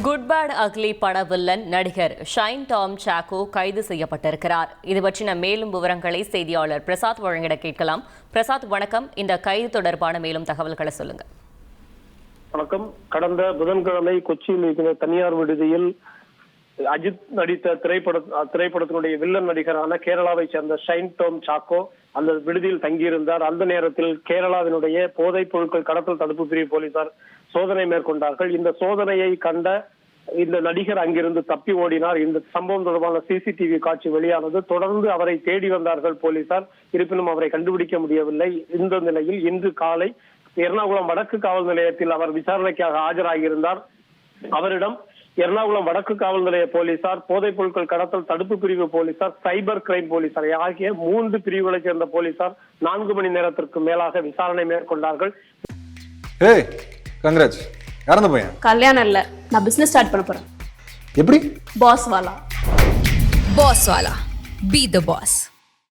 Good bad ugly பட villain நடிகர் shine Tom choco கைது செய்யப்பட்டிருக்கிறார். இது பற்றின மேலும் விவரங்களை செய்தியாளர் பிரசாத் வழங்கிட கேட்கலாம். பிரசாத், வணக்கம். இந்த கைது தொடர்பான மேலும் தகவல்களை சொல்லுங்க. வணக்கம். கடந்த புதன்கிழமை கொச்சியில் இருக்கிற தனியார் விடுதியில் அஜித் நடித்த திரைப்படத்தினுடைய வில்லன் நடிகரான கேரளாவை சேர்ந்த ஷைன் டாம் சாக்கோ அந்த விடுதியில் தங்கியிருந்தார். அந்த நேரத்தில் கேரளாவினுடைய போதைப் பொருட்கள் கடத்தல் தடுப்பு பிரிவு போலீசார் சோதனை மேற்கொண்டார்கள். இந்த சோதனையை கண்ட இந்த நடிகர் அங்கிருந்து தப்பி ஓடினார். இந்த சம்பவம் தொடர்பான சிசிடிவி காட்சி வெளியானது. தொடர்ந்து அவரை தேடி வந்தார்கள் போலீசார். இருப்பினும் அவரை கண்டுபிடிக்க முடியவில்லை. இந்த நிலையில் இன்று காலை எர்ணாகுளம் வடக்கு காவல் நிலையத்தில் அவர் விசாரணைக்காக ஆஜராகியிருந்தார். அவரிடம் எர்ணாகுளம் வடக்கு காவல் நிலைய போலீசார், போதைப் பொருட்கள் கடத்தல் தடுப்பு பிரிவு போலீசார், சைபர் கிரைம் போலீசார் ஆகிய 3 பிரிவுகளைச் சேர்ந்த போலீசார் 4 மணி நேரத்திற்கு மேலாக விசாரணை மேற்கொண்டார்கள். கல்யாணம் இல்ல, நான் பிசினஸ் ஸ்டார்ட் பண்ண போறேன். எப்படி? பாஸ் வாலா பி தி பாஸ்.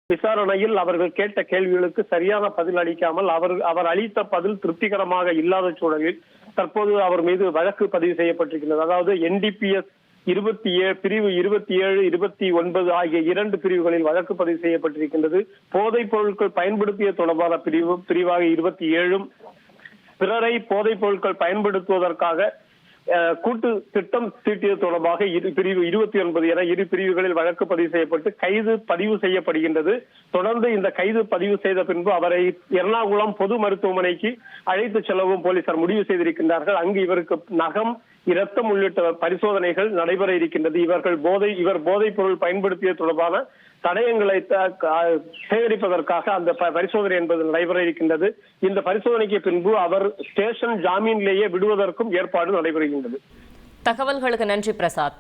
விசாரணையில் அவர்கள் கேட்ட கேள்விகளுக்கு சரியான பதில் அளிக்காமல் அவர் அளித்த பதில் திருப்திகரமாக இல்லாத சூழலில் தற்போது அவர் மீது வழக்கு பதிவு செய்யப்பட்டிருக்கிறது. அதாவது NDPS 27 பிரிவு 27, 29 ஆகிய 2 பிரிவுகளில் வழக்கு பதிவு செய்யப்பட்டிருக்கின்றது. போதைப் பொருட்கள் பயன்படுத்திய தொடர்பான பிரிவாக 27, பிறரை போதைப் பொருட்கள் பயன்படுத்துவதற்காக கூட்டு திட்டம் தீட்டியது தொடர்பாக பிரிவு 29 என 2 பிரிவுகளில் வழக்கு பதிவு செய்யப்பட்டு கைது பதிவு செய்யப்படுகின்றது. தொடர்ந்து இந்த கைது பதிவு செய்த பின்பு அவரை எர்ணாகுளம் பொது மருத்துவமனைக்கு அழைத்து செல்லவும் போலீசார் முடிவு செய்திருக்கின்றார்கள். அங்கு இவருக்கு நகம், இரத்தம் உள்ளிட்ட பரிசோதனைகள் நடைபெற இருக்கின்றது. இவர் போதைப் பொருள் பயன்படுத்திய தொடர்பான தடயங்களை சேகரிப்பதற்காக அந்த பரிசோதனை என்பது நடைபெற இருக்கின்றது. இந்த பரிசோதனைக்கு பின்பு அவர் ஸ்டேஷன் ஜாமீனிலேயே விடுவதற்கும் ஏற்பாடு நடைபெறுகின்றது. தகவல்களுக்கு நன்றி பிரசாத்.